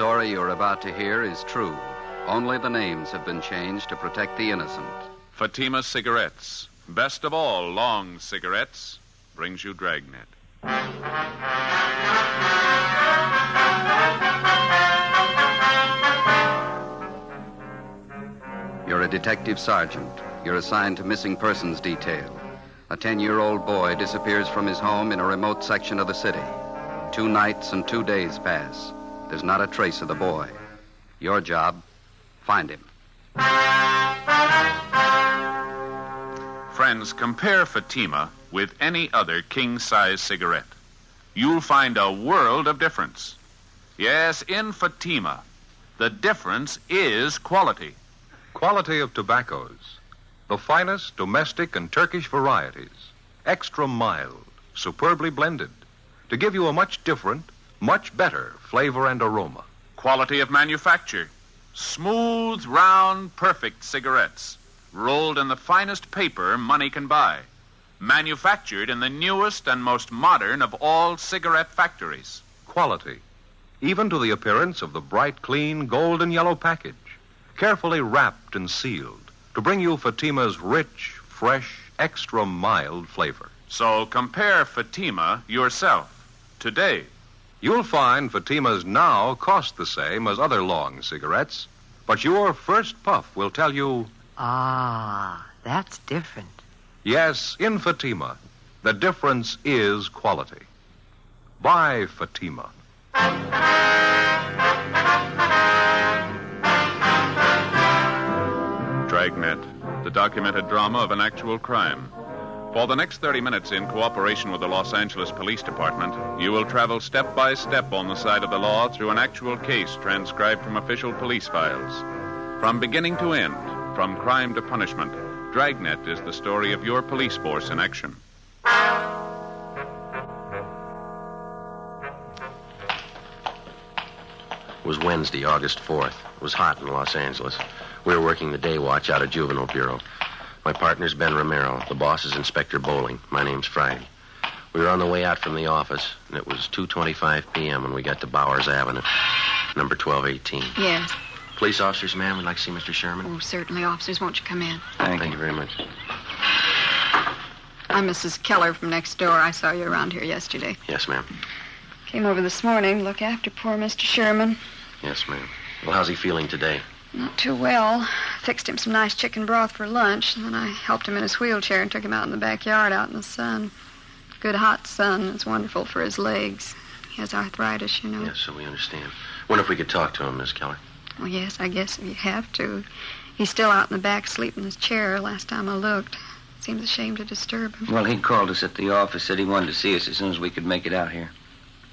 story you're about to hear is true. Only the names have been changed to protect the innocent. Fatima Cigarettes, best of all long cigarettes, brings you Dragnet. You're a detective sergeant. You're assigned to missing persons detail. A 10-year-old boy disappears from his home in a remote section of the city. 2 nights and 2 days pass. There's not a trace of the boy. Your job, find him. Friends, compare Fatima with any other king-size cigarette. You'll find a world of difference. Yes, in Fatima, the difference is quality. Quality of tobaccos. The finest domestic and Turkish varieties. Extra mild, superbly blended. To give you a much different, much better flavor and aroma. Quality of manufacture. Smooth, round, perfect cigarettes. Rolled in the finest paper money can buy. Manufactured in the newest and most modern of all cigarette factories. Quality. Even to the appearance of the bright, clean, gold and yellow package. Carefully wrapped and sealed to bring you Fatima's rich, fresh, extra mild flavor. So compare Fatima yourself today. You'll find Fatima's now cost the same as other long cigarettes, but your first puff will tell you, ah, that's different. Yes, in Fatima, the difference is quality. Buy Fatima. Dragnet, the documented drama of an actual crime. For the next 30 minutes, in cooperation with the Los Angeles Police Department, you will travel step by step on the side of the law through an actual case transcribed from official police files. From beginning to end, from crime to punishment, Dragnet is the story of your police force in action. It was Wednesday, August 4th. It was hot in Los Angeles. We were working the day watch out of Juvenile Bureau. My partner's Ben Romero. The boss is Inspector Bowling. My name's Friday. We were on the way out from the office, and it was 2:25 p.m. when we got to Bowers Avenue, number 1218. Yes. Police officers, ma'am, we'd like to see Mr. Sherman. Oh, certainly, officers. Won't you come in? Thank you very much. I'm Mrs. Keller from next door. I saw you around here yesterday. Yes, ma'am. Came over this morning to look after poor Mr. Sherman. Yes, ma'am. Well, how's he feeling today? Not too well. Fixed him some nice chicken broth for lunch, and then I helped him in his wheelchair and took him out in the backyard out in the sun. Good hot sun. It's wonderful for his legs. He has arthritis, you know. Yes, so we understand. Wonder if we could talk to him, Miss Keller. Well, yes, I guess if you have to. He's still out in the back sleeping in his chair last time I looked. Seems a shame to disturb him. Well, he called us at the office, said he wanted to see us as soon as we could make it out here.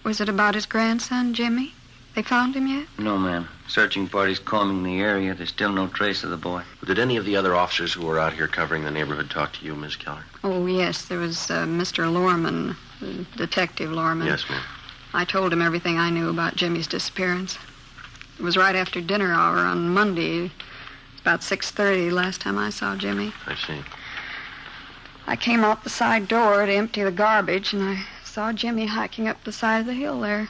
Was it about his grandson, Jimmy? They found him yet? No, ma'am. Searching party's combing the area. There's still no trace of the boy. Did any of the other officers who were out here covering the neighborhood talk to you, Miss Keller? Oh, yes. There was Mr. Lorman, Detective Lorman. Yes, ma'am. I told him everything I knew about Jimmy's disappearance. It was right after dinner hour on Monday. About 6:30 last time I saw Jimmy. I see. I came out the side door to empty the garbage, and I saw Jimmy hiking up the side of the hill there,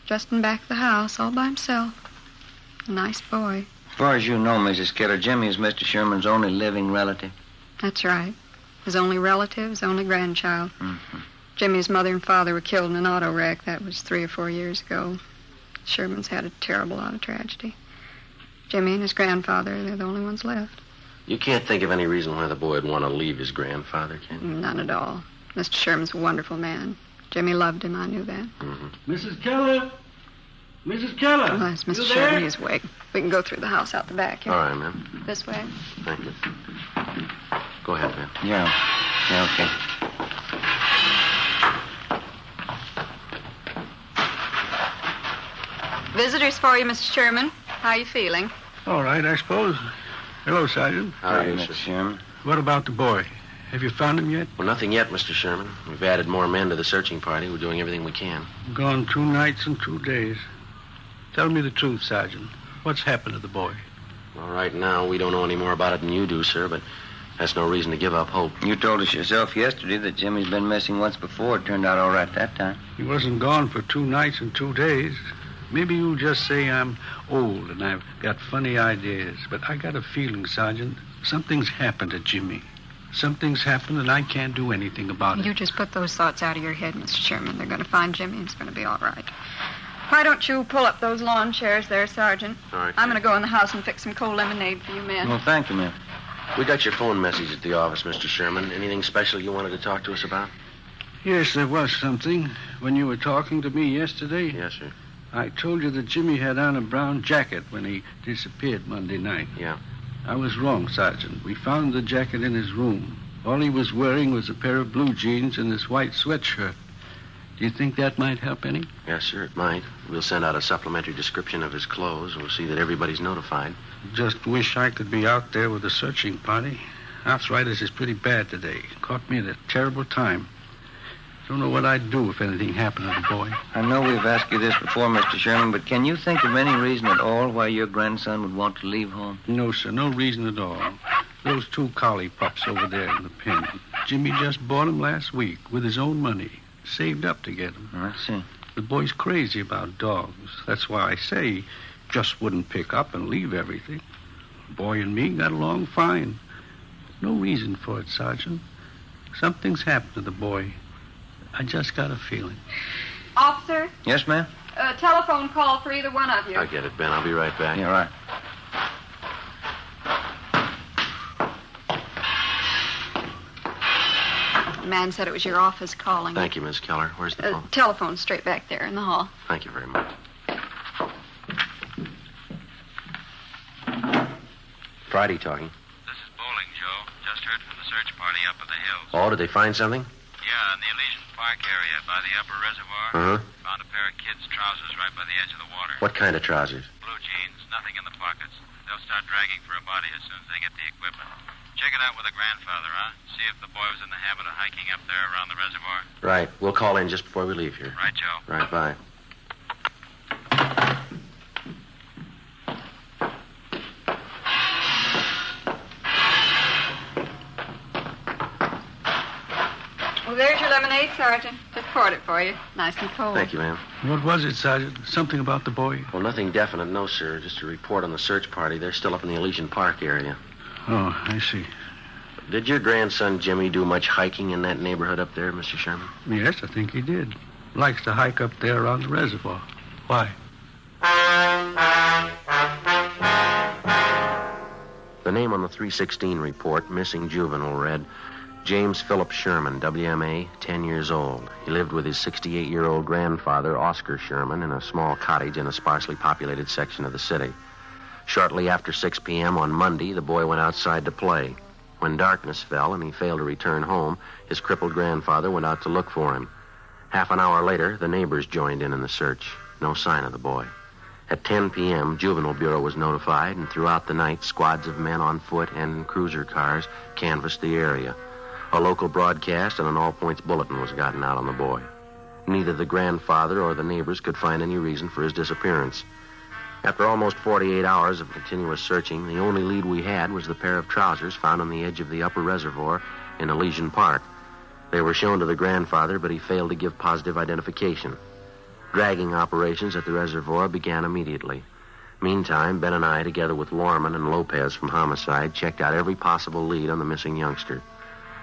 just in back of the house, all by himself. A nice boy. As far as you know, Mrs. Keller, Jimmy is Mr. Sherman's only living relative. That's right. His only relative, his only grandchild. Mm-hmm. Jimmy's mother and father were killed in an auto wreck. That was 3 or 4 years ago. Sherman's had a terrible lot of tragedy. Jimmy and his grandfather, they're the only ones left. You can't think of any reason why the boy would want to leave his grandfather, can you? None at all. Mr. Sherman's a wonderful man. Jimmy loved him, I knew that. Mm-hmm. Mrs. Keller? Mrs. Keller? Oh, that's Mr. You Sherman. there? He's awake. We can go through the house out the back here. All right, ma'am. This way. Thank you. Go ahead, ma'am. Yeah, okay. Visitors for you, Mr. Sherman. How are you feeling? All right, I suppose. Hello, Sergeant. How are you, Mr. Sherman. What about the boy? Have you found him yet? Well, nothing yet, Mr. Sherman. We've added more men to the searching party. We're doing everything we can. Gone 2 nights and 2 days. Tell me the truth, Sergeant. What's happened to the boy? Well, right now, we don't know any more about it than you do, sir, but that's no reason to give up hope. You told us yourself yesterday that Jimmy's been missing once before. It turned out all right that time. He wasn't gone for 2 nights and 2 days. Maybe you'll just say I'm old and I've got funny ideas, but I got a feeling, Sergeant, something's happened to Jimmy. Something's happened and I can't do anything about it. You just put those thoughts out of your head, Mr. Sherman. They're going to find Jimmy and it's going to be all right. Why don't you pull up those lawn chairs there, Sergeant? All right. I'm going to go in the house and fix some cold lemonade for you men. Well, thank you, ma'am. We got your phone message at the office, Mr. Sherman. Anything special you wanted to talk to us about? Yes, there was something. When you were talking to me yesterday, Yes, sir. I told you that Jimmy had on a brown jacket when he disappeared Monday night. Yeah. I was wrong, Sergeant. We found the jacket in his room. All he was wearing was a pair of blue jeans and his white sweatshirt. Do you think that might help any? Yes, sir, it might. We'll send out a supplementary description of his clothes. We'll see that everybody's notified. Just wish I could be out there with a searching party. Arthritis is pretty bad today. Caught me at a terrible time. Don't know what I'd do if anything happened to the boy. I know we've asked you this before, Mr. Sherman, but can you think of any reason at all why your grandson would want to leave home? No, sir, no reason at all. Those 2 collie pups over there in the pen. Jimmy just bought them last week with his own money. Saved up to get them. I see. The boy's crazy about dogs. That's why I say he just wouldn't pick up and leave everything. The boy and me got along fine. No reason for it, Sergeant. Something's happened to the boy. I just got a feeling. Officer, Yes, ma'am? a telephone call for either one of you. I'll get it, Ben. I'll be right back. Yeah, right. The man said it was your office calling. Thank you, Miss Keller. Where's the phone? Telephone straight back there in the hall. Thank you very much. Friday talking. This is Bowling, Joe. Just heard from the search party up in the hills. Oh, did they find something? Yeah, in the Elysian Park area by the upper reservoir. Uh-huh. Found a pair of kids' trousers right by the edge of the water. What kind of trousers? Blue jeans, nothing in the pockets. They'll start dragging for a body as soon as they get the equipment. Check it out with the grandfather, huh? See if the boy was in the habit of hiking up there around the reservoir. Right. We'll call in just before we leave here. Right, Joe. Right, bye. Well, there's your lemonade, Sergeant. Just poured it for you. Nice and cold. Thank you, ma'am. What was it, Sergeant? Something about the boy? Well, nothing definite, no, sir. Just a report on the search party. They're still up in the Elysian Park area. Oh, I see. Did your grandson Jimmy do much hiking in that neighborhood up there, Mr. Sherman? Yes, I think he did. Likes to hike up there around the reservoir. Why? The name on the 316 report, missing juvenile, read James Philip Sherman, WMA, 10 years old. He lived with his 68-year-old grandfather, Oscar Sherman, in a small cottage in a sparsely populated section of the city. Shortly after 6 p.m. on Monday, the boy went outside to play. When darkness fell and he failed to return home, his crippled grandfather went out to look for him. Half an hour later, the neighbors joined in the search. No sign of the boy. At 10 p.m., Juvenile Bureau was notified, and throughout the night, squads of men on foot and in cruiser cars canvassed the area. A local broadcast and an all-points bulletin was gotten out on the boy. Neither the grandfather or the neighbors could find any reason for his disappearance. After almost 48 hours of continuous searching, the only lead we had was the pair of trousers found on the edge of the upper reservoir in Elysian Park. They were shown to the grandfather, but he failed to give positive identification. Dragging operations at the reservoir began immediately. Meantime, Ben and I, together with Lorman and Lopez from Homicide, checked out every possible lead on the missing youngster.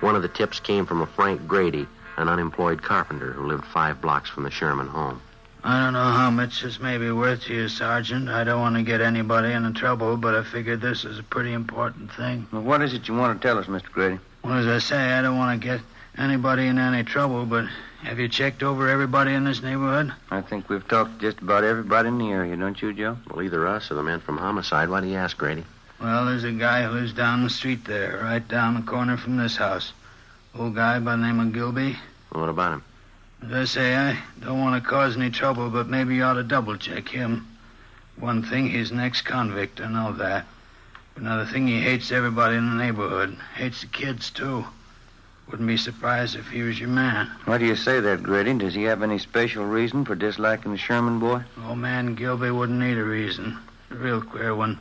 One of the tips came from a Frank Grady, an unemployed carpenter who lived 5 blocks from the Sherman home. I don't know how much this may be worth to you, Sergeant. I don't want to get anybody into trouble, but I figured this is a pretty important thing. Well, what is it you want to tell us, Mr. Grady? Well, as I say, I don't want to get anybody in any trouble, but have you checked over everybody in this neighborhood? I think we've talked to just about everybody in the area, don't you, Joe? Well, either us or the man from Homicide. Why do you ask, Grady? Well, there's a guy who lives down the street there, right down the corner from this house. Old guy by the name of Gilby. Well, what about him? As I say, I don't want to cause any trouble, but maybe you ought to double-check him. One thing, he's an ex-convict, I know that. Another thing, he hates everybody in the neighborhood. Hates the kids, too. Wouldn't be surprised if he was your man. Why do you say that, Grady? Does he have any special reason for disliking the Sherman boy? Old man Gilby wouldn't need a reason. A real queer one.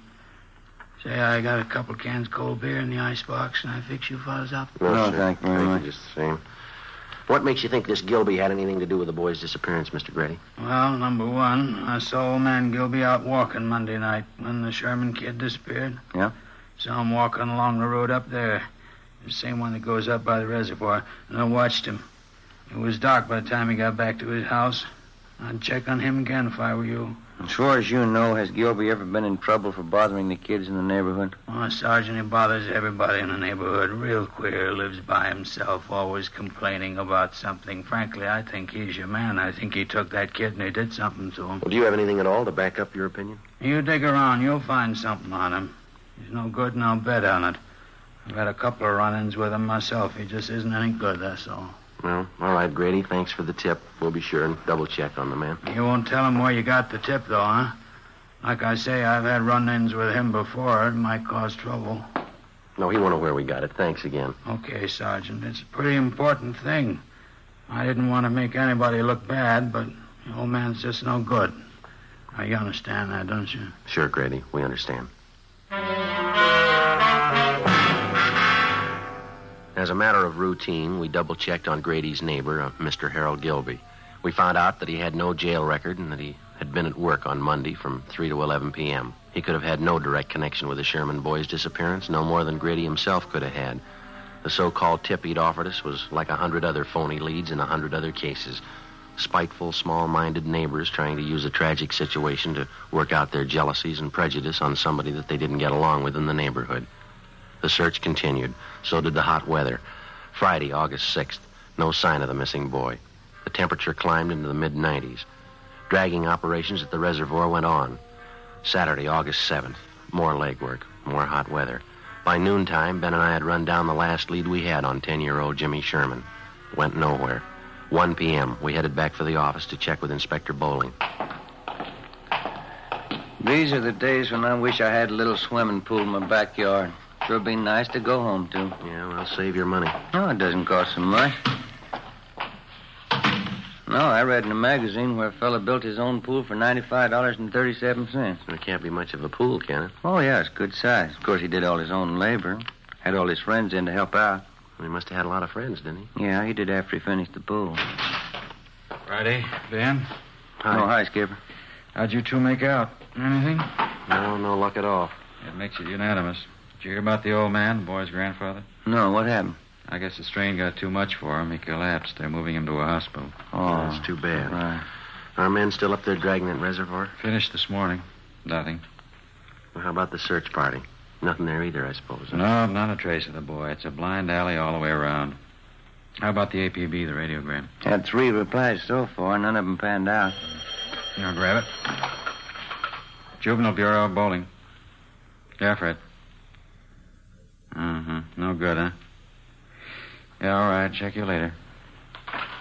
Say, I got a couple cans of cold beer in the icebox, and I fix you fellas up. No, thank you very much. Just the same. What makes you think this Gilby had anything to do with the boy's disappearance, Mr. Grady? Well, number one, I saw old man Gilby out walking Monday night when the Sherman kid disappeared. Yeah? Saw him walking along the road up there. The same one that goes up by the reservoir. And I watched him. It was dark by the time he got back to his house. I'd check on him again if I were you. As far as you know, has Gilby ever been in trouble for bothering the kids in the neighborhood? Oh, Sergeant, he bothers everybody in the neighborhood. Real queer. Lives by himself, always complaining about something. Frankly, I think he's your man. I think he took that kid and he did something to him. Well, do you have anything at all to back up your opinion? You dig around, you'll find something on him. He's no good, and I'll bet on it. I've had a couple of run-ins with him myself. He just isn't any good, that's all. Well, all right, Grady. Thanks for the tip. We'll be sure and double-check on the man. You won't tell him where you got the tip, though, huh? Like I say, I've had run-ins with him before. It might cause trouble. No, he won't know where we got it. Thanks again. Okay, Sergeant. It's a pretty important thing. I didn't want to make anybody look bad, but the old man's just no good. Now, you understand that, don't you? Sure, Grady. We understand. As a matter of routine, we double-checked on Grady's neighbor, Mr. Harold Gilby. We found out that he had no jail record and that he had been at work on Monday from 3 to 11 p.m. He could have had no direct connection with the Sherman boy's disappearance, no more than Grady himself could have had. The so-called tip he'd offered us was like 100 other phony leads in 100 other cases. Spiteful, small-minded neighbors trying to use a tragic situation to work out their jealousies and prejudice on somebody that they didn't get along with in the neighborhood. The search continued. So did the hot weather. Friday, August 6th, no sign of the missing boy. The temperature climbed into the mid-90s. Dragging operations at the reservoir went on. Saturday, August 7th, more legwork, more hot weather. By noontime, Ben and I had run down the last lead we had on 10-year-old Jimmy Sherman. Went nowhere. 1 p.m., we headed back for the office to check with Inspector Bowling. These are the days when I wish I had a little swimming pool in my backyard. Sure be nice to go home to. Yeah, well, save your money. No, it doesn't cost so much. No, I read in a magazine where a fella built his own pool for $95.37. It can't be much of a pool, can it? Oh, yeah, it's good size. Of course, he did all his own labor. Had all his friends in to help out. He must have had a lot of friends, didn't he? Yeah, he did after he finished the pool. Friday, Ben? Hi. Oh, hi, Skipper. How'd you two make out? Anything? No luck at all. It makes it unanimous. Did you hear about the old man, the boy's grandfather? No, what happened? I guess the strain got too much for him. He collapsed. They're moving him to a hospital. Oh, that's too bad. Right. Our men still up there Dragnet Reservoir? Finished this morning. Nothing. Well, how about the search party? Nothing there either, I suppose. Huh? No, not a trace of the boy. It's a blind alley all the way around. How about the APB, the radiogram? Had 3 replies so far. None of them panned out. Here, grab it. Juvenile Bureau, Bowling. Yeah, Fred. No good, huh? Yeah, all right. Check you later.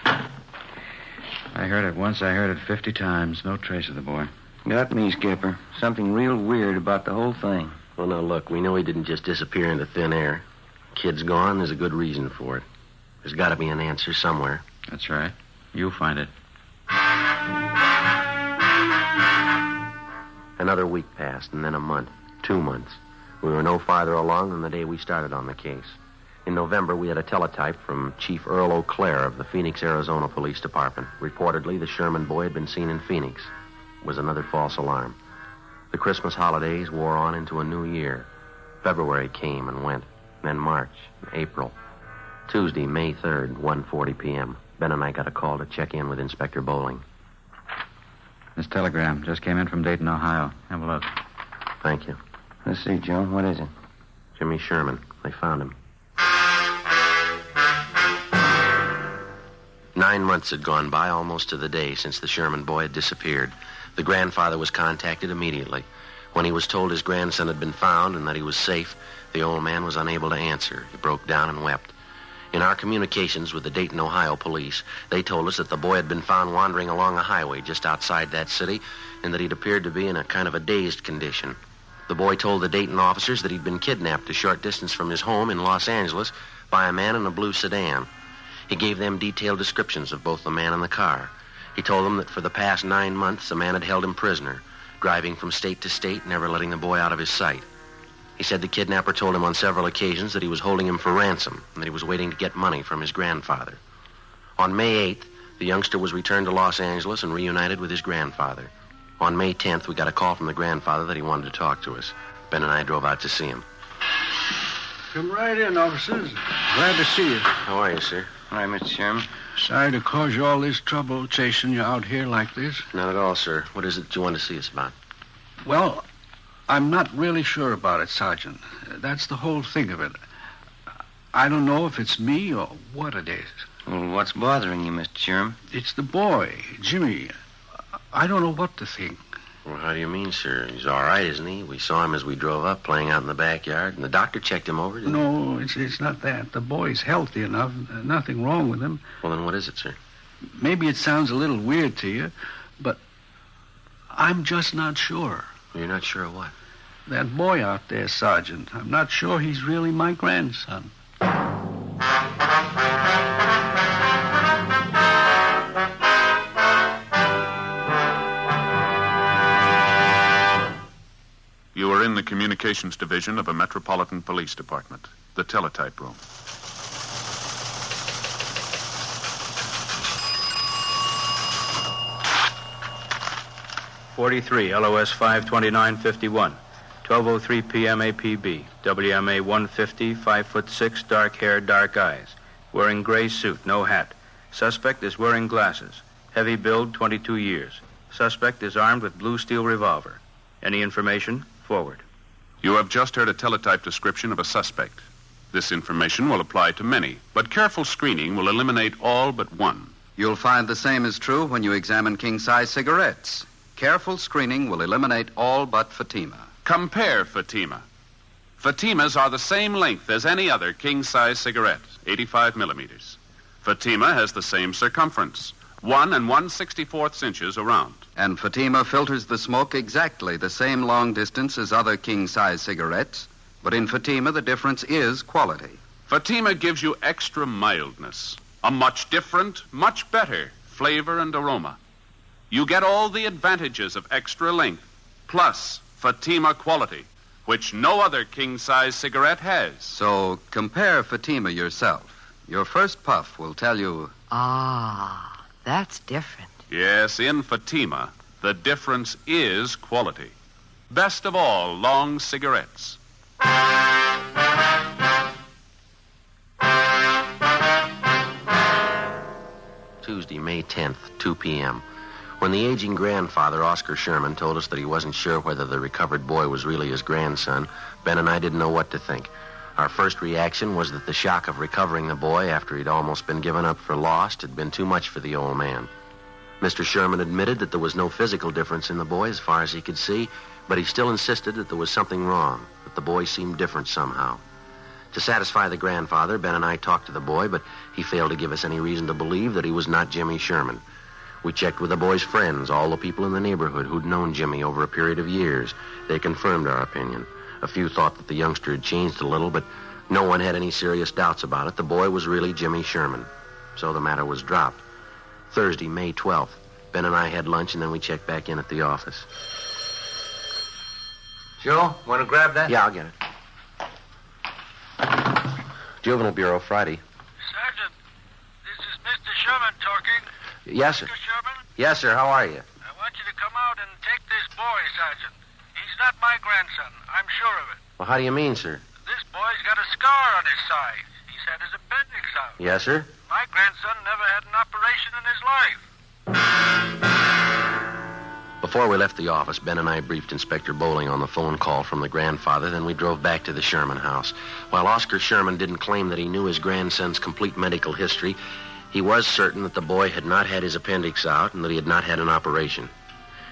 I heard it once. I heard it 50 times. No trace of the boy. Got me, Skipper. Something real weird about the whole thing. Well, now, look, we know he didn't just disappear into thin air. Kid's gone. There's a good reason for it. There's got to be an answer somewhere. That's right. You'll find it. Another week passed, and then a month. 2 months. We were no farther along than the day we started on the case. In November, we had a teletype from Chief Earl O'Clair of the Phoenix, Arizona Police Department. Reportedly, the Sherman boy had been seen in Phoenix. It was another false alarm. The Christmas holidays wore on into a new year. February came and went. Then March, April. Tuesday, May 3rd, 1:40 p.m. Ben and I got a call to check in with Inspector Bowling. This telegram just came in from Dayton, Ohio. Have a look. Thank you. Let's see, Joe. What is it? Jimmy Sherman. They found him. 9 months had gone by, almost to the day, since the Sherman boy had disappeared. The grandfather was contacted immediately. When he was told his grandson had been found and that he was safe, the old man was unable to answer. He broke down and wept. In our communications with the Dayton, Ohio police, they told us that the boy had been found wandering along a highway just outside that city and that he'd appeared to be in a kind of a dazed condition. The boy told the Dayton officers that he'd been kidnapped a short distance from his home in Los Angeles by a man in a blue sedan. He gave them detailed descriptions of both the man and the car. He told them that for the past 9 months, the man had held him prisoner, driving from state to state, never letting the boy out of his sight. He said the kidnapper told him on several occasions that he was holding him for ransom and that he was waiting to get money from his grandfather. On May 8th, the youngster was returned to Los Angeles and reunited with his grandfather. On May 10th, we got a call from the grandfather that he wanted to talk to us. Ben and I drove out to see him. Come right in, officers. Glad to see you. How are you, sir? All right, Mr. Sherman. Sorry to cause you all this trouble chasing you out here like this. Not at all, sir. What is it that you want to see us about? Well, I'm not really sure about it, Sergeant. That's the whole thing of it. I don't know if it's me or what it is. Well, what's bothering you, Mr. Sherman? It's the boy, Jimmy. I don't know what to think. Well, how do you mean, sir? He's all right, isn't he? We saw him as we drove up, playing out in the backyard, and the doctor checked him over, didn't he? No, it's not that. The boy's healthy enough. Nothing wrong with him. Well, then what is it, sir? Maybe it sounds a little weird to you, but I'm just not sure. You're not sure of what? That boy out there, Sergeant, I'm not sure he's really my grandson. You are in the communications division of a Metropolitan Police Department, the teletype room. .43, LOS 52951, 12:03 p.m. APB, WMA 150, 5'6", dark hair, dark eyes, wearing gray suit, no hat. Suspect is wearing glasses. Heavy build, 22 years. Suspect is armed with blue steel revolver. Any information? Forward. You have just heard a teletype description of a suspect. This information will apply to many, but careful screening will eliminate all but one. You'll find the same is true when you examine king-size cigarettes. Careful screening will eliminate all but Fatima. Compare Fatima. Fatimas are the same length as any other king-size cigarette, 85 millimeters. Fatima has the same circumference, 1 1/64 inches around. And Fatima filters the smoke exactly the same long distance as other king-size cigarettes, but in Fatima the difference is quality. Fatima gives you extra mildness, a much different, much better flavor and aroma. You get all the advantages of extra length, plus Fatima quality, which no other king-size cigarette has. So compare Fatima yourself. Your first puff will tell you... Ah, that's different. Yes, in Fatima, the difference is quality. Best of all, long cigarettes. Tuesday, May 10th, 2 p.m. When the aging grandfather, Oscar Sherman, told us that he wasn't sure whether the recovered boy was really his grandson, Ben and I didn't know what to think. Our first reaction was that the shock of recovering the boy after he'd almost been given up for lost had been too much for the old man. Mr. Sherman admitted that there was no physical difference in the boy as far as he could see, but he still insisted that there was something wrong, that the boy seemed different somehow. To satisfy the grandfather, Ben and I talked to the boy, but he failed to give us any reason to believe that he was not Jimmy Sherman. We checked with the boy's friends, all the people in the neighborhood who'd known Jimmy over a period of years. They confirmed our opinion. A few thought that the youngster had changed a little, but no one had any serious doubts about it. The boy was really Jimmy Sherman. So the matter was dropped. Thursday, May 12th. Ben and I had lunch, and then we checked back in at the office. Joe, want to grab that? Yeah, I'll get it. Juvenile Bureau, Friday. Sergeant, this is Mr. Sherman talking. Yes, sir. Mr. Sherman, Yes, sir. How are you? I want you to come out and take this boy, Sergeant. He's not my grandson. I'm sure of it. Well, how do you mean, sir? This boy's got a scar on his side. He's had his appendix out. Yes, sir. My grandson never had an operation in his life. Before we left the office, Ben and I briefed Inspector Bowling on the phone call from the grandfather, then we drove back to the Sherman house. While Oscar Sherman didn't claim that he knew his grandson's complete medical history, he was certain that the boy had not had his appendix out and that he had not had an operation.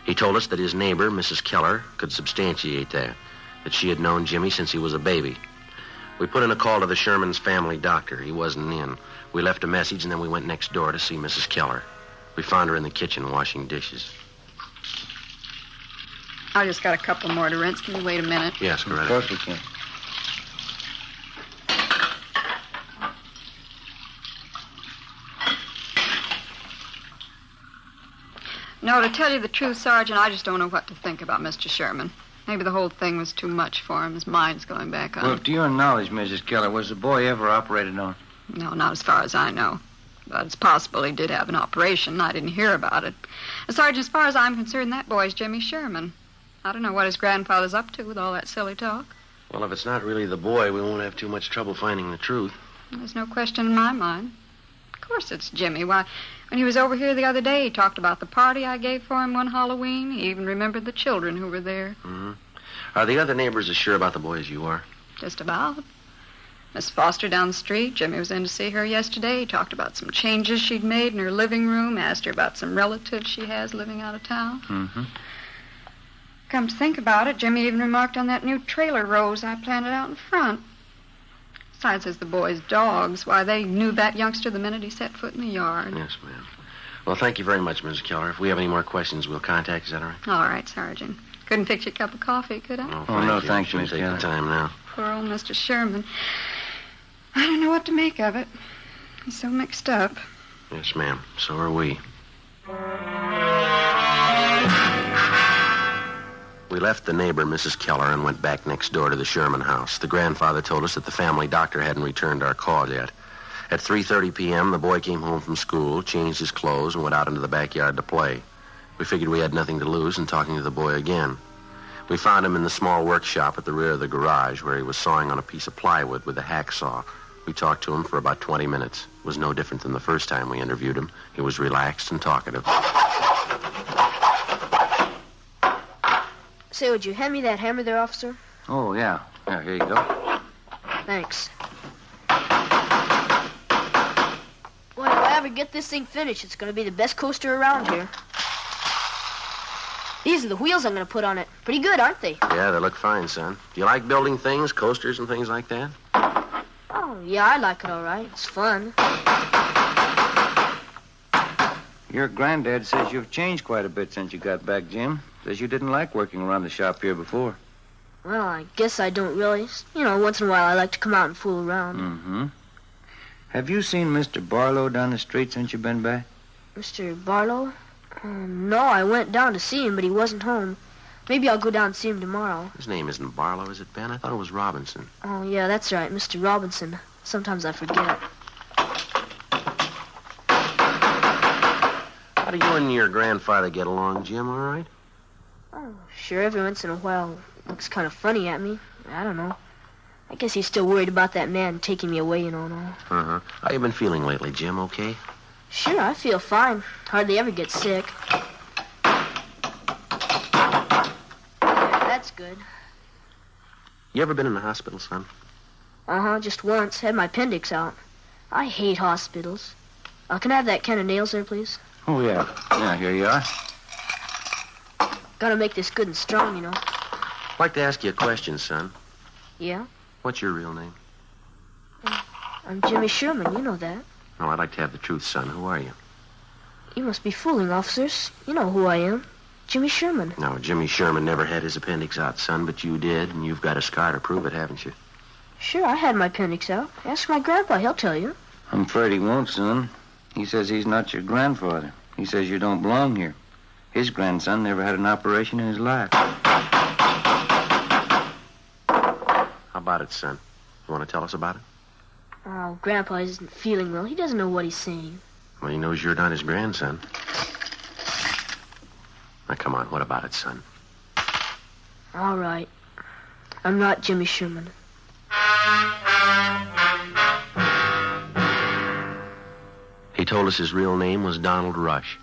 He told us that his neighbor, Mrs. Keller, could substantiate that she had known Jimmy since he was a baby. We put in a call to the Sherman's family doctor. He wasn't in. We left a message, and then we went next door to see Mrs. Keller. We found her in the kitchen washing dishes. I just got a couple more to rinse. Can you wait a minute? Yes, go right Of course we can. No, to tell you the truth, Sergeant, I just don't know what to think about Mr. Sherman. Maybe the whole thing was too much for him. His mind's going back on. Well, to your knowledge, Mrs. Keller, was the boy ever operated on? No, not as far as I know. But it's possible he did have an operation. I didn't hear about it. Sergeant, as far as I'm concerned, that boy's Jimmy Sherman. I don't know what his grandfather's up to with all that silly talk. Well, if it's not really the boy, we won't have too much trouble finding the truth. There's no question in my mind. Of course it's Jimmy. Why, when he was over here the other day, he talked about the party I gave for him one Halloween. He even remembered the children who were there. Mm-hmm. Are the other neighbors as sure about the boy as you are? Just about. Miss Foster down the street, Jimmy was in to see her yesterday. He talked about some changes she'd made in her living room, asked her about some relatives she has living out of town. Mm-hmm. Come to think about it, Jimmy even remarked on that new trailer rose I planted out in front. Besides, as the boy's dogs, why, they knew that youngster the minute he set foot in the yard. Yes, ma'am. Well, thank you very much, Mrs. Keller. If we have any more questions, we'll contact you. Is that all right? All right, Sergeant. Couldn't fix you a cup of coffee, could I? No, thank you, Miss Keller. Take the time now. Poor old Mr. Sherman. I don't know what to make of it. He's so mixed up. Yes, ma'am. So are we. We left the neighbor, Mrs. Keller, and went back next door to the Sherman house. The grandfather told us that the family doctor hadn't returned our call yet. At 3:30 p.m., the boy came home from school, changed his clothes, and went out into the backyard to play. We figured we had nothing to lose in talking to the boy again. We found him in the small workshop at the rear of the garage where he was sawing on a piece of plywood with a hacksaw. We talked to him for about 20 minutes. It was no different than the first time we interviewed him. He was relaxed and talkative. Say, would you hand me that hammer there, officer? Oh, yeah. Yeah, here you go. Thanks. Boy, if I ever get this thing finished, it's going to be the best coaster around here. These are the wheels I'm going to put on it. Pretty good, aren't they? Yeah, they look fine, son. Do you like building things, coasters and things like that? Oh, yeah, I like it all right. It's fun. Your granddad says you've changed quite a bit since you got back, Jim. Says you didn't like working around the shop here before. Well, I guess I don't really. You know, once in a while I like to come out and fool around. Mm-hmm. Have you seen Mr. Barlow down the street since you've been back? Mr. Barlow? No, I went down to see him, but he wasn't home. Maybe I'll go down and see him tomorrow. His name isn't Barlow, is it, Ben? I thought it was Robinson. Oh, yeah, that's right, Mr. Robinson. Sometimes I forget. How do you and your grandfather get along, Jim, all right? Oh, sure, every once in a while looks kind of funny at me. I don't know. I guess he's still worried about that man taking me away, and all. Uh-huh. How you been feeling lately, Jim, okay? Sure, I feel fine. Hardly ever get sick. That's good. You ever been in the hospital, son? Uh-huh, just once. Had my appendix out. I hate hospitals. Can I have that can of nails there, please? Oh, yeah. Yeah, here you are. Gotta make this good and strong, you know. I'd like to ask you a question, son. Yeah? What's your real name? I'm Jimmy Sherman, you know that. No, I'd like to have the truth, son. Who are you? You must be fooling, officers. You know who I am. Jimmy Sherman. No, Jimmy Sherman never had his appendix out, son, but you did, and you've got a scar to prove it, haven't you? Sure, I had my appendix out. Ask my grandpa, he'll tell you. I'm afraid he won't, son. He says he's not your grandfather. He says you don't belong here. His grandson never had an operation in his life. How about it, son? You want to tell us about it? Oh, Grandpa isn't feeling well. He doesn't know what he's saying. Well, he knows you're not his grandson. Now, come on, what about it, son? All right. I'm not Jimmy Sherman. He told us his real name was Donald Rush.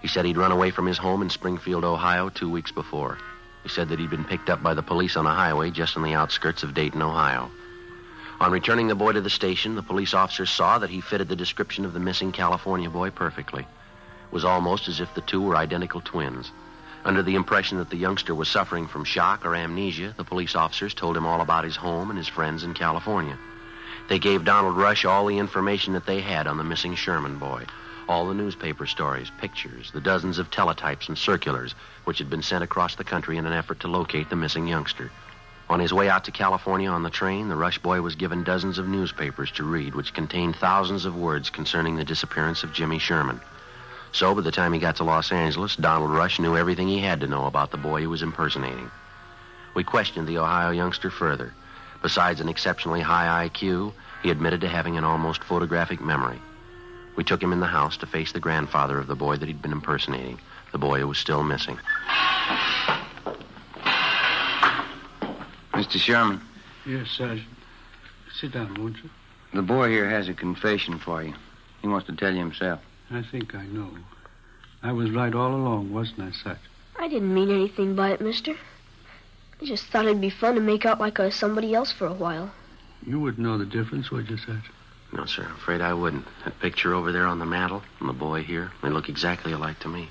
He said he'd run away from his home in Springfield, Ohio 2 weeks before. He said that he'd been picked up by the police on a highway just on the outskirts of Dayton, Ohio. On returning the boy to the station, the police officers saw that he fitted the description of the missing California boy perfectly. It was almost as if the two were identical twins. Under the impression that the youngster was suffering from shock or amnesia, the police officers told him all about his home and his friends in California. They gave Donald Rush all the information that they had on the missing Sherman boy, all the newspaper stories, pictures, the dozens of teletypes and circulars which had been sent across the country in an effort to locate the missing youngster. On his way out to California on the train, the Rush boy was given dozens of newspapers to read, which contained thousands of words concerning the disappearance of Jimmy Sherman. So by the time he got to Los Angeles, Donald Rush knew everything he had to know about the boy he was impersonating. We questioned the Ohio youngster further. Besides an exceptionally high IQ, he admitted to having an almost photographic memory. We took him in the house to face the grandfather of the boy that he'd been impersonating, the boy who was still missing. Mr. Sherman. Yes, Sergeant. Sit down, won't you? The boy here has a confession for you. He wants to tell you himself. I think I know. I was right all along, wasn't I, Sergeant? I didn't mean anything by it, mister. I just thought it'd be fun to make out like I was somebody else for a while. You wouldn't know the difference, would you, Sergeant? No, sir, I'm afraid I wouldn't. That picture over there on the mantel and the boy here, they look exactly alike to me.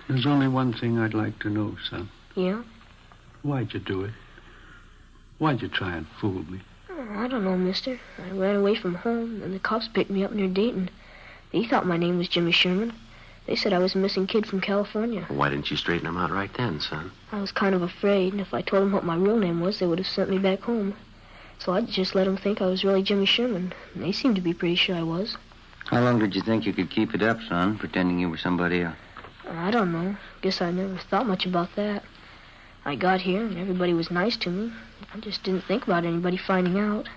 There's only one thing I'd like to know, son. Yeah? Why'd you do it? Why'd you try and fool me? Oh, I don't know, mister. I ran away from home, and the cops picked me up near Dayton. They thought my name was Jimmy Sherman. They said I was a missing kid from California. Well, why didn't you straighten them out right then, son? I was kind of afraid, and if I told them what my real name was, they would have sent me back home. So I just let them think I was really Jimmy Sherman. And they seemed to be pretty sure I was. How long did you think you could keep it up, son, pretending you were somebody else? I don't know. Guess I never thought much about that. I got here, and everybody was nice to me. I just didn't think about anybody finding out.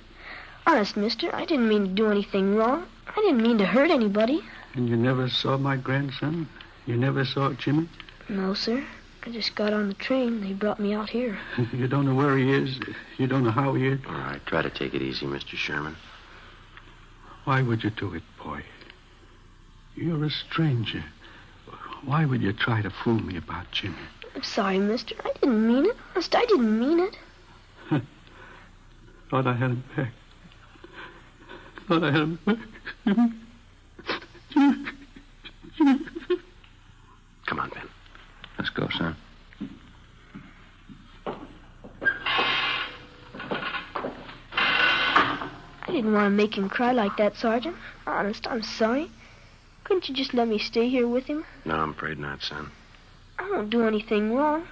Honest, mister, I didn't mean to do anything wrong. I didn't mean to hurt anybody. And you never saw my grandson? You never saw Jimmy? No, sir. I just got on the train. They brought me out here. You don't know where he is? You don't know how he is? All right, try to take it easy, Mr. Sherman. Why would you do it, boy? You're a stranger. Why would you try to fool me about Jimmy? I'm sorry, mister. I didn't mean it. Honest, I didn't mean it. Thought I had him back. Thought I had him back. Come on, Ben. Let's go, son. I didn't want to make him cry like that, Sergeant. Honest, I'm sorry. Couldn't you just let me stay here with him? No, I'm afraid not, son. I won't do anything wrong.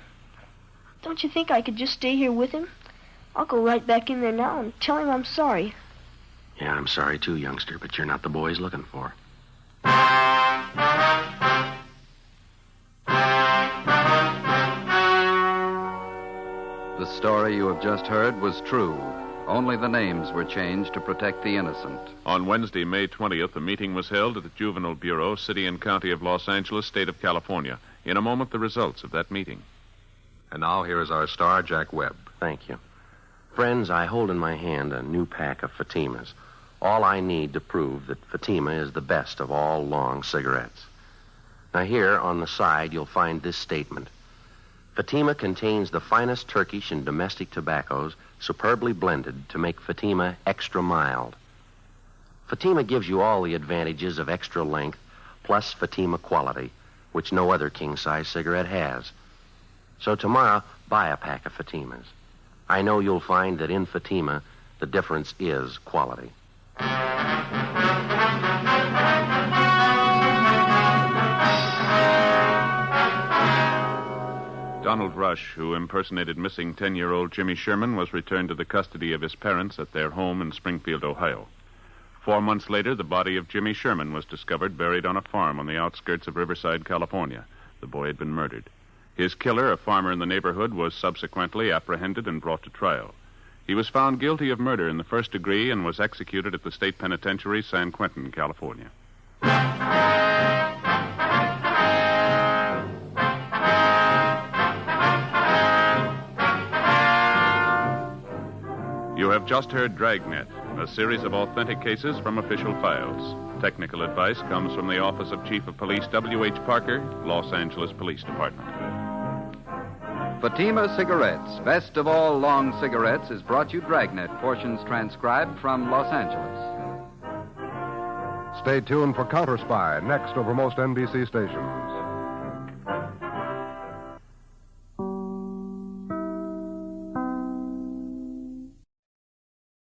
Don't you think I could just stay here with him? I'll go right back in there now and tell him I'm sorry. Yeah, I'm sorry too, youngster, but you're not the boy he's looking for. The story you have just heard was true. Only the names were changed to protect the innocent. On Wednesday, May 20th, a meeting was held at the Juvenile Bureau, City and County of Los Angeles, State of California. In a moment, the results of that meeting. And now here is our star, Jack Webb. Thank you. Friends, I hold in my hand a new pack of Fatimas. All I need to prove that Fatima is the best of all long cigarettes. Now here on the side, you'll find this statement. Fatima contains the finest Turkish and domestic tobaccos superbly blended to make Fatima extra mild. Fatima gives you all the advantages of extra length plus Fatima quality, which no other king-size cigarette has. So tomorrow, buy a pack of Fatimas. I know you'll find that in Fatima, the difference is quality. Donald Rush, who impersonated missing 10-year-old Jimmy Sherman, was returned to the custody of his parents at their home in Springfield, Ohio. 4 months later, the body of Jimmy Sherman was discovered buried on a farm on the outskirts of Riverside, California. The boy had been murdered. His killer, a farmer in the neighborhood, was subsequently apprehended and brought to trial. He was found guilty of murder in the first degree and was executed at the state penitentiary, San Quentin, California. You have just heard Dragnet, a series of authentic cases from official files. Technical advice comes from the Office of Chief of Police W.H. Parker, Los Angeles Police Department. Fatima Cigarettes, best of all long cigarettes, is brought you Dragnet, portions transcribed from Los Angeles. Stay tuned for Counter Spy, next over most NBC stations.